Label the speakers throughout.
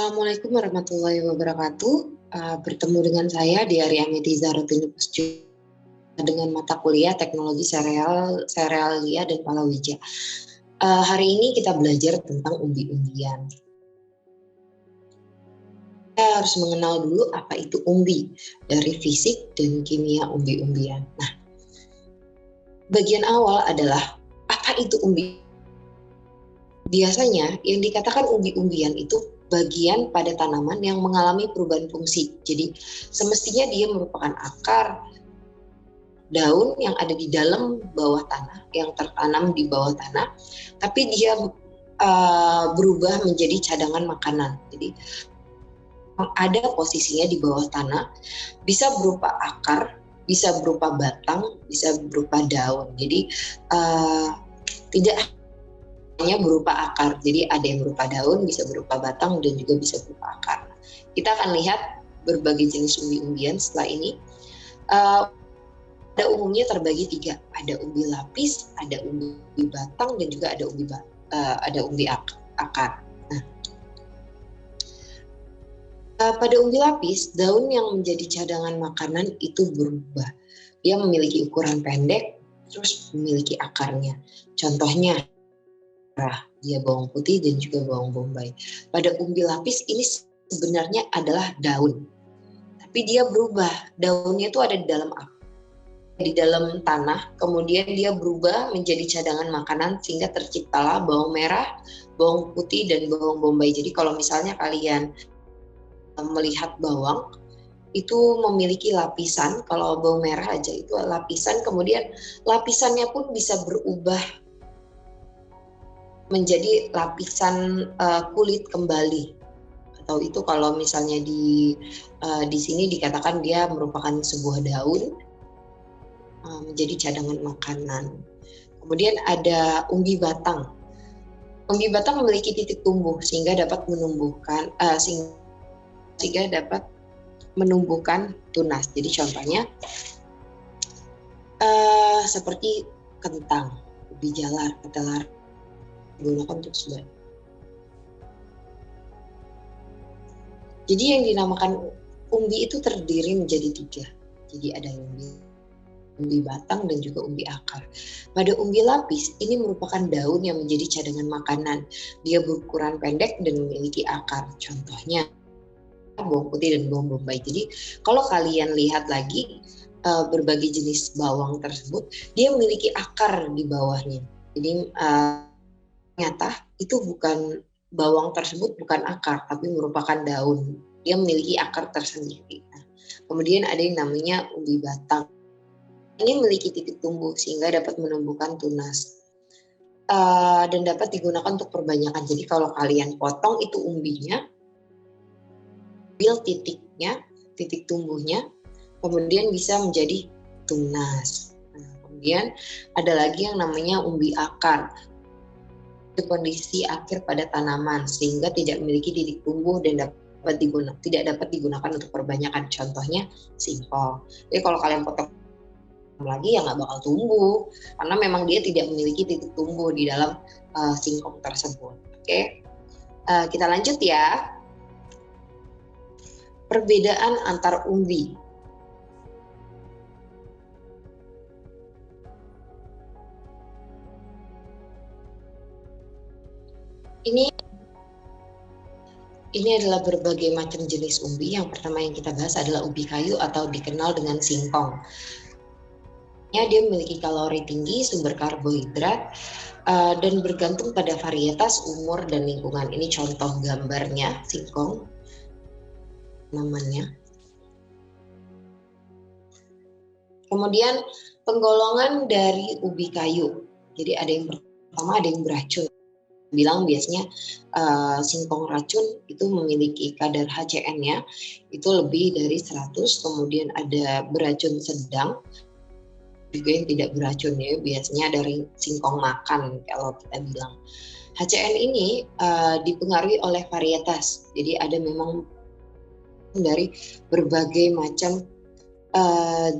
Speaker 1: Assalamualaikum warahmatullahi wabarakatuh. Bertemu dengan saya Diari Amiti Zarotinus dengan mata kuliah Teknologi Serealia dan Palawija. Hari ini kita belajar tentang umbi-umbian. Kita harus mengenal dulu apa itu umbi dari fisik dan kimia umbi-umbian. Nah, bagian awal adalah apa itu umbi? Biasanya yang dikatakan umbi-umbian itu bagian pada tanaman yang mengalami perubahan fungsi. Jadi semestinya dia merupakan akar, daun yang ada di dalam bawah tanah, yang tertanam di bawah tanah, tapi dia berubah menjadi cadangan makanan. Jadi ada posisinya di bawah tanah, bisa berupa akar, bisa berupa batang, bisa berupa daun. Jadi tidak hanya berupa akar, jadi ada yang berupa daun, bisa berupa batang, dan juga bisa berupa akar. Kita akan lihat berbagai jenis umbi-umbian setelah ini. Pada umumnya terbagi tiga, ada umbi lapis, ada umbi batang, dan juga ada umbi akar. Nah, pada umbi lapis, daun yang menjadi cadangan makanan itu berubah. Dia memiliki ukuran pendek, terus memiliki akarnya. Contohnya, dia bawang putih dan juga bawang bombay. Pada umbi lapis ini sebenarnya adalah daun, tapi dia berubah. Daunnya itu ada di dalam tanah, kemudian dia berubah menjadi cadangan makanan sehingga terciptalah bawang merah, bawang putih, dan bawang bombay. Jadi kalau misalnya kalian melihat bawang, itu memiliki lapisan. Kalau bawang merah aja itu lapisan, kemudian lapisannya pun bisa berubah menjadi lapisan kulit kembali, atau itu kalau misalnya di sini dikatakan dia merupakan sebuah daun menjadi cadangan makanan. Kemudian ada umbi batang. Umbi batang memiliki titik tumbuh sehingga dapat menumbuhkan tunas. Jadi contohnya seperti kentang, ubi jalar, ketelar digunakan untuk sebagai. Jadi yang dinamakan umbi itu terdiri menjadi tiga. Jadi ada umbi batang dan juga umbi akar. Pada umbi lapis ini merupakan daun yang menjadi cadangan makanan. Dia berukuran pendek dan memiliki akar. Contohnya bawang putih dan bawang bombay. Jadi kalau kalian lihat lagi berbagai jenis bawang tersebut, dia memiliki akar di bawahnya. Jadi ternyata itu bawang tersebut bukan akar, tapi merupakan daun. Dia memiliki akar tersendiri. Nah, kemudian ada yang namanya umbi batang. Ini memiliki titik tumbuh sehingga dapat menumbuhkan tunas dan dapat digunakan untuk perbanyakan. Jadi kalau kalian potong itu umbinya, ambil titik tumbuhnya, kemudian bisa menjadi tunas. Nah, kemudian ada lagi yang namanya umbi akar. Kondisi akhir pada tanaman sehingga tidak memiliki titik tumbuh dan tidak dapat digunakan untuk perbanyakan. Contohnya singkong. Jadi kalau kalian potong lagi ya nggak bakal tumbuh karena memang dia tidak memiliki titik tumbuh di dalam singkong tersebut. Oke, kita lanjut ya. Perbedaan antar umbi. Ini adalah berbagai macam jenis umbi. Yang pertama yang kita bahas adalah umbi kayu atau dikenal dengan singkong. Dia memiliki kalori tinggi, sumber karbohidrat, dan bergantung pada varietas, umur, dan lingkungan. Ini contoh gambarnya singkong, namanya. Kemudian penggolongan dari ubi kayu. Jadi ada yang pertama, ada yang beracun. Bilang biasanya singkong racun itu memiliki kadar HCN-nya itu lebih dari 100, kemudian ada beracun sedang, juga yang tidak beracun ya, biasanya dari singkong makan kalau kita bilang. HCN ini dipengaruhi oleh varietas, jadi ada memang dari berbagai macam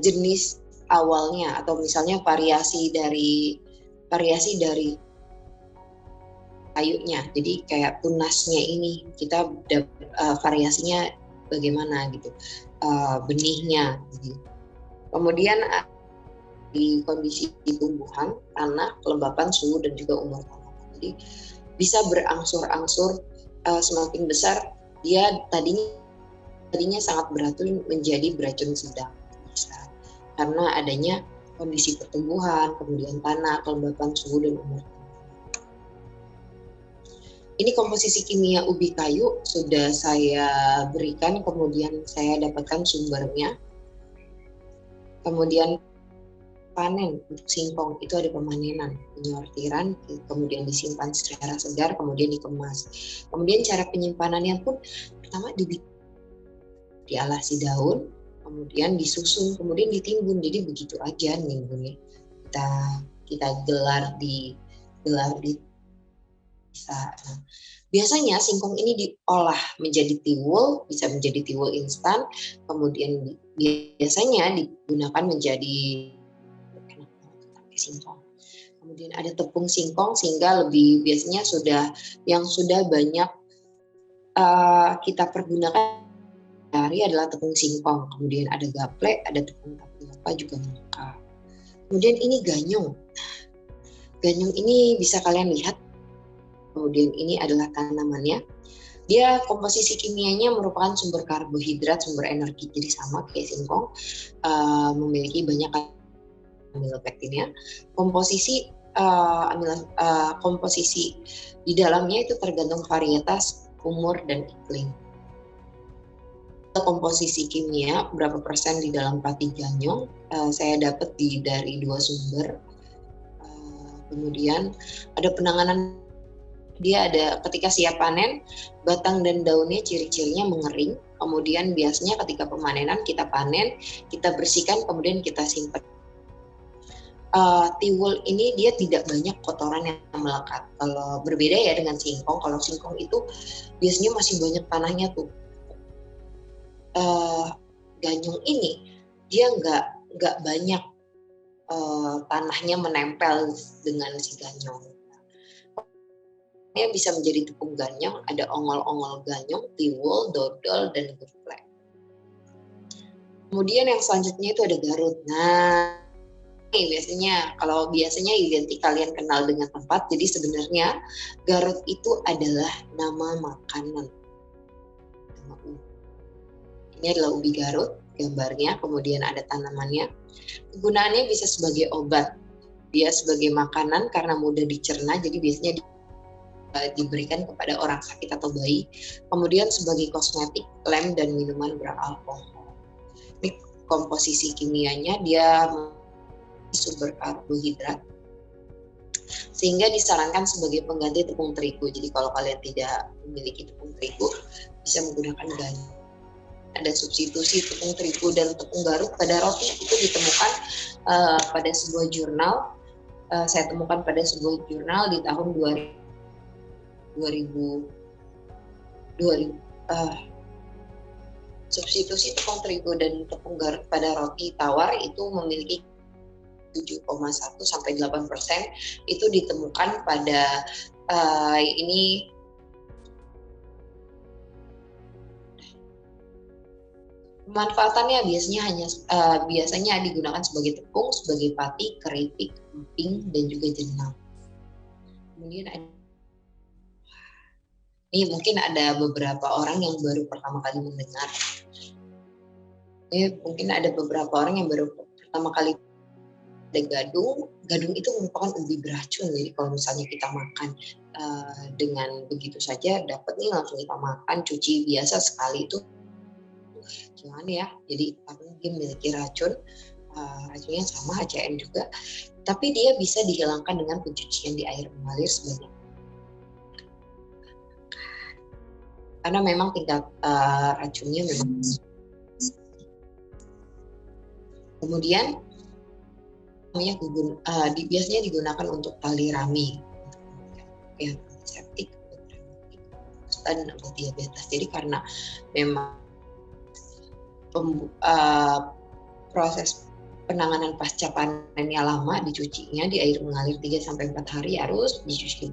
Speaker 1: jenis awalnya, atau misalnya variasi dari kayunya. Jadi kayak tunasnya ini kita variasinya bagaimana gitu, benihnya. Gitu. Kemudian di kondisi tumbuhan, tanah, kelembapan, suhu dan juga umur tanaman. Jadi bisa berangsur-angsur, semakin besar dia tadinya sangat beracun menjadi beracun sedang, bisa karena adanya kondisi pertumbuhan, kemudian tanah, kelembapan, suhu dan umur. Ini komposisi kimia ubi kayu sudah saya berikan, kemudian saya dapatkan sumbernya. Kemudian panen untuk singkong itu ada pemanenan, penyortiran, kemudian disimpan secara segar, kemudian dikemas. Kemudian cara penyimpanannya pun pertama dialasi daun, kemudian disusun, kemudian ditimbun. Jadi begitu aja nimbunnya. Kita gelar di bisa. Nah, biasanya singkong ini diolah menjadi tiwul, bisa menjadi tiwul instan, kemudian biasanya digunakan menjadi singkong. Kemudian ada tepung singkong sehingga lebih biasanya sudah banyak kita pergunakan hari adalah tepung singkong. Kemudian ada gaplek, ada tepung tapioka juga lengkap. Kemudian ini ganyong. Ganyong ini bisa kalian lihat. Kemudian ini adalah tanamannya. Dia komposisi kimianya merupakan sumber karbohidrat, sumber energi, jadi sama kayak singkong, memiliki banyak amilopektinnya. Komposisi di dalamnya itu tergantung varietas, umur dan iklim. Komposisi kimia berapa persen di dalam pati ganyong, saya dapat dari 2 sumber. Kemudian ada penanganan. Dia ada ketika siap panen, batang dan daunnya ciri-cirinya mengering. Kemudian biasanya ketika pemanenan kita panen, kita bersihkan, kemudian kita simpan. Tiwul ini dia tidak banyak kotoran yang melekat. Kalau berbeda ya dengan singkong, kalau singkong itu biasanya masih banyak tanahnya tuh. Ganyong ini dia nggak banyak tanahnya menempel dengan si ganyong. Bisa menjadi tepung ganyong, ada ongol-ongol ganyong, tiwul, dodol, dan geplek. Kemudian yang selanjutnya itu ada garut. Nah, ini biasanya identik kalian kenal dengan tempat, jadi sebenarnya garut itu adalah nama makanan. Ini adalah ubi garut, gambarnya, kemudian ada tanamannya. Kegunaannya bisa sebagai obat, dia sebagai makanan karena mudah dicerna, jadi biasanya diberikan kepada orang sakit atau bayi. Kemudian sebagai kosmetik, lem dan minuman beralkohol. Ini komposisi kimianya, dia sumber karbohidrat sehingga disarankan sebagai pengganti tepung terigu. Jadi kalau kalian tidak memiliki tepung terigu, bisa menggunakan ganyong. Ada substitusi tepung terigu dan tepung garut pada roti itu ditemukan pada sebuah jurnal. Saya temukan pada sebuah jurnal di tahun 2000 substitusi tepung terigu dan tepung garut pada roti tawar itu memiliki 7,1 sampai 8% itu ditemukan pada ini pemanfaatannya biasanya digunakan sebagai tepung, sebagai pati, keripik, emping dan juga jenang. Kemudian ini mungkin ada beberapa orang yang baru pertama kali mendengar. Mungkin ada beberapa orang yang baru pertama kali ada gadung. Gadung itu merupakan ubi beracun. Jadi kalau misalnya kita makan dengan begitu saja dapat nih langsung kita makan, cuci biasa sekali itu jangan ya. Jadi dia memiliki racun, racunnya sama HCN juga. Tapi dia bisa dihilangkan dengan pencucian di air mengalir sebanyak. Karena memang tingkat racunnya memang. Kemudian biasanya digunakan untuk tali rami, yang antiseptik, dan obat diabetes. Jadi karena memang proses penanganan pasca panennya lama, dicucinya di air mengalir 3-4 hari harus dicuci.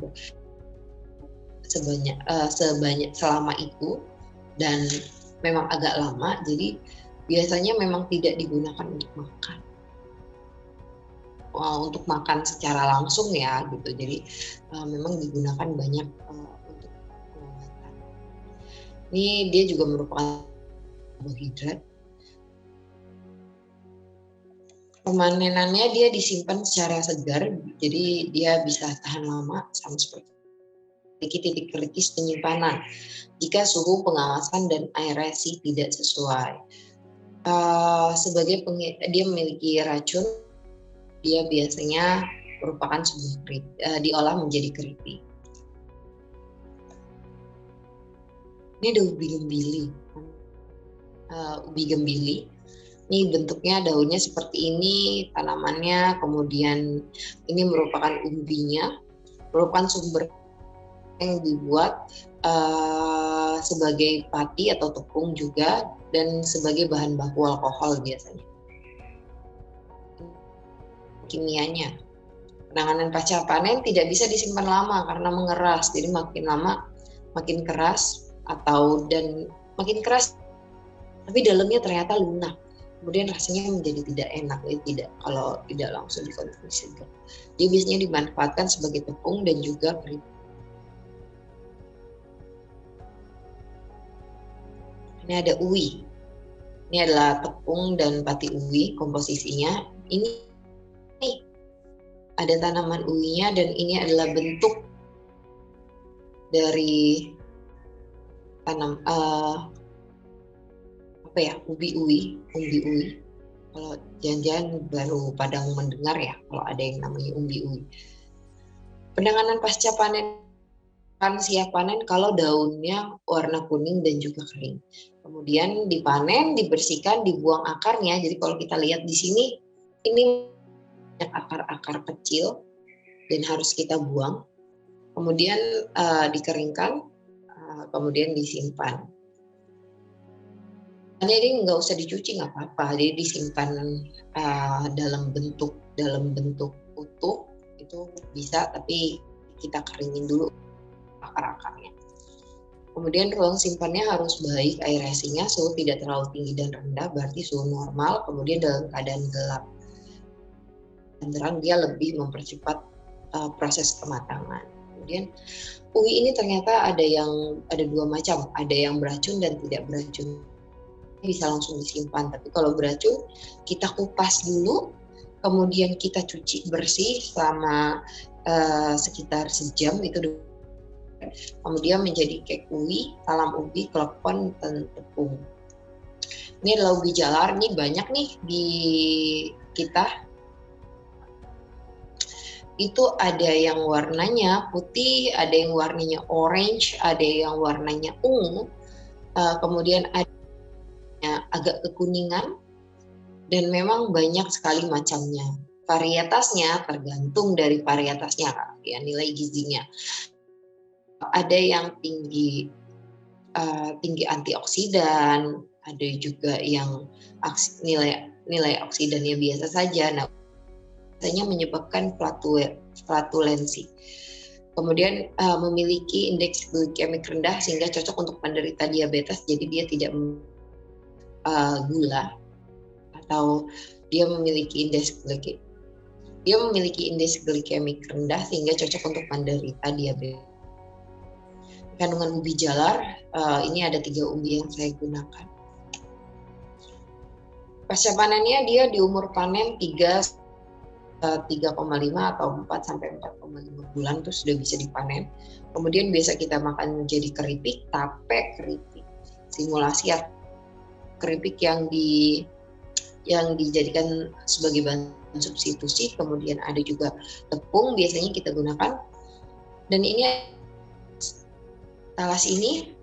Speaker 1: sebanyak selama itu, dan memang agak lama, jadi biasanya memang tidak digunakan untuk makan. Untuk makan secara langsung ya gitu, jadi memang digunakan banyak untuk pengobatan. Ini dia juga merupakan karbohidrat. Pemanenannya dia disimpan secara segar, jadi dia bisa tahan lama, sama seperti titik kritis penyimpanan jika suhu pengawasan dan aerasi tidak sesuai. Dia memiliki racun, dia biasanya merupakan diolah menjadi keripik. Ini ada ubi gembili. Ubi gembili, ini bentuknya daunnya seperti ini, tanamannya, kemudian ini merupakan umbinya, merupakan sumber yang dibuat sebagai pati atau tepung juga, dan sebagai bahan baku alkohol biasanya. Kimianya, penanganan pasca panen tidak bisa disimpan lama karena mengeras, jadi makin lama makin keras dan makin keras tapi dalamnya ternyata lunak, kemudian rasanya menjadi tidak enak, kalau tidak langsung dikonsumsi segar. Dia biasanya dimanfaatkan sebagai tepung dan juga keripik. Ini ada uwi. Ini adalah tepung dan pati uwi komposisinya. Ini ada tanaman uwinya, dan ini adalah bentuk dari umbi uwi. Kalau jangan-jangan baru pada mendengar ya kalau ada yang namanya umbi uwi. Penanganan pasca panen, siap panen kalau daunnya warna kuning dan juga kering. Kemudian dipanen, dibersihkan, dibuang akarnya. Jadi kalau kita lihat di sini, ini akar-akar kecil dan harus kita buang. Kemudian dikeringkan, kemudian disimpan. Jadi nggak usah dicuci, nggak apa-apa. Jadi disimpan dalam bentuk utuh itu bisa, tapi kita keringin dulu akar-akarnya. Kemudian ruang simpannya harus baik aerasinya, suhu tidak terlalu tinggi dan rendah, berarti suhu normal. Kemudian dalam keadaan gelap dan terang, dia lebih mempercepat proses kematangan. Kemudian uwi ini ternyata ada dua macam, ada yang beracun dan tidak beracun. Bisa langsung disimpan, tapi kalau beracun kita kupas dulu, kemudian kita cuci bersih selama sekitar sejam, itu kemudian menjadi kek uwi, talam ubi, klepon, dan tepung. Ini adalah ubi jalar, ini banyak nih di kita. Itu ada yang warnanya putih, ada yang warnanya orange, ada yang warnanya ungu, kemudian ada agak kekuningan, dan memang banyak sekali macamnya. Varietasnya tergantung dari varietasnya, ya, nilai gizinya. Ada yang tinggi antioksidan, ada juga yang nilai oksidannya biasa saja. Nah, biasanya menyebabkan flatulensi. Kemudian memiliki indeks glikemik rendah sehingga cocok untuk penderita diabetes, jadi dia tidak gula, atau dia memiliki indeks glikemik rendah sehingga cocok untuk penderita diabetes. Kandungan ubi jalar, ini ada 3 ubi yang saya gunakan. Pasca panennya dia di umur panen 3,5 atau 4 sampai 4,5 bulan tuh sudah bisa dipanen. Kemudian biasa kita makan menjadi keripik, tape keripik, simulasi keripik yang dijadikan sebagai bahan substitusi. Kemudian ada juga tepung biasanya kita gunakan. Dan ini talas ini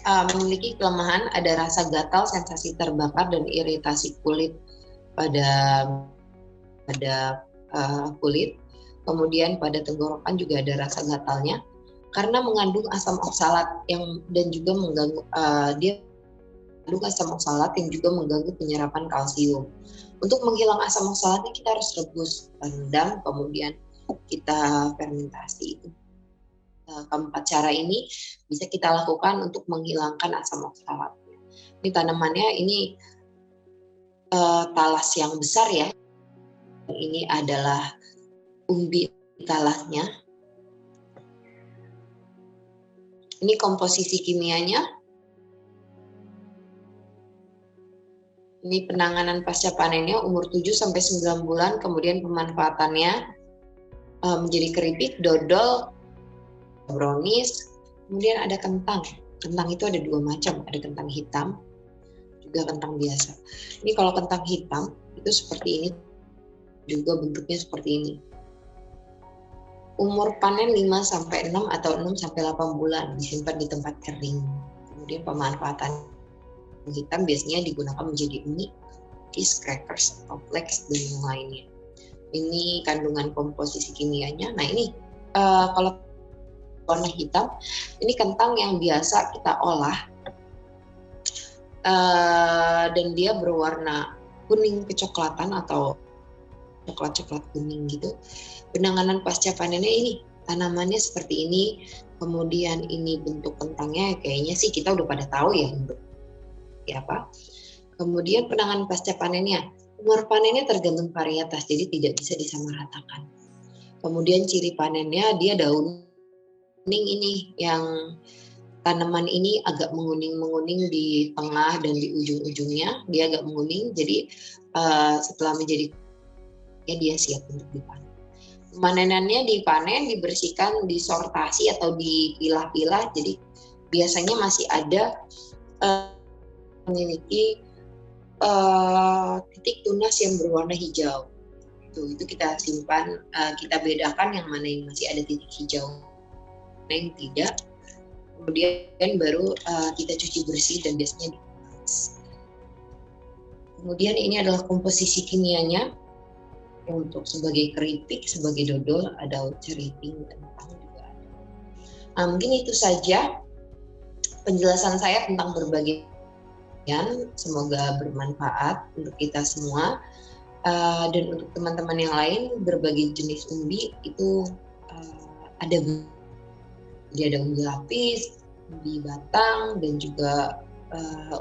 Speaker 1: memiliki kelemahan, ada rasa gatal, sensasi terbakar, dan iritasi kulit pada kulit. Kemudian pada tenggorokan juga ada rasa gatalnya karena mengandung asam oksalat dan juga mengganggu asam oksalat yang juga mengganggu penyerapan kalsium. Untuk menghilang asam oksalatnya kita harus rebus, rendam, kemudian kita fermentasi itu. Keempat cara ini bisa kita lakukan untuk menghilangkan asam oksalat. Ini tanamannya ini talas yang besar ya. Ini adalah umbi talasnya. Ini komposisi kimianya. Ini penanganan pasca panennya umur 7 sampai 9 bulan, kemudian pemanfaatannya menjadi keripik, dodol, brownies, kemudian ada kentang. Kentang itu ada 2 macam, ada kentang hitam, juga kentang biasa. Ini kalau kentang hitam itu seperti ini, juga bentuknya seperti ini. Umur panen 5 sampai 6 atau 6 sampai 8 bulan, disimpan di tempat kering. Kemudian pemanfaatan hitam biasanya digunakan menjadi mie, cookies, crackers, atau flakes, dan yang lainnya. Ini kandungan komposisi kimianya. Nah ini kalau warna hitam, ini kentang yang biasa kita olah dan dia berwarna kuning kecoklatan atau coklat-coklat kuning gitu. Penanganan pasca panennya ini tanamannya seperti ini, kemudian ini bentuk kentangnya kayaknya sih kita udah pada tahu ya bentuk apa. Kemudian penanganan pasca panennya, umur panennya tergantung varietas, jadi tidak bisa disamaratakan. Kemudian ciri panennya dia daun kuning ini, yang tanaman ini agak menguning-menguning di tengah dan di ujung-ujungnya, dia agak menguning, jadi setelah menjadi ya dia siap untuk dipanen. Pemanenannya dipanen, dibersihkan, disortasi atau dipilah-pilah, jadi biasanya masih ada memiliki titik tunas yang berwarna hijau. Itu kita simpan, kita bedakan yang mana yang masih ada titik hijau, yang tidak. Kemudian baru kita cuci bersih dan biasanya dikupas. Kemudian ini adalah komposisi kimianya untuk sebagai keripik, sebagai dodol, ada ceriting, kentang juga ada. Nah, mungkin itu saja penjelasan saya tentang berbagai. Semoga bermanfaat untuk kita semua, dan untuk teman-teman yang lain berbagai jenis umbi itu ada umbi lapis, umbi batang, dan juga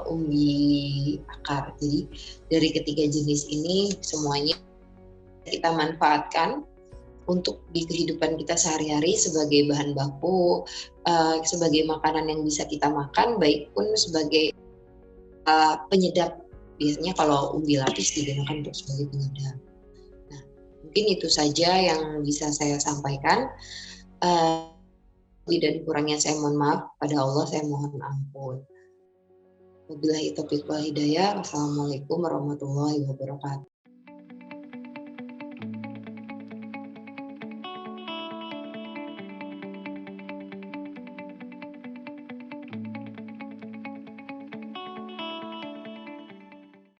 Speaker 1: umbi akar. Jadi dari ketiga jenis ini semuanya kita manfaatkan untuk di kehidupan kita sehari-hari sebagai bahan baku, sebagai makanan yang bisa kita makan, baik pun sebagai penyedap. Biasanya kalau umbi lapis digunakan untuk sebagai penyedap. Nah, mungkin itu saja yang bisa saya sampaikan. Lebih dan kurangnya saya mohon maaf, pada Allah saya mohon ampun. Wabillahi taufiq wal hidayah. Wassalamualaikum warahmatullahi wabarakatuh.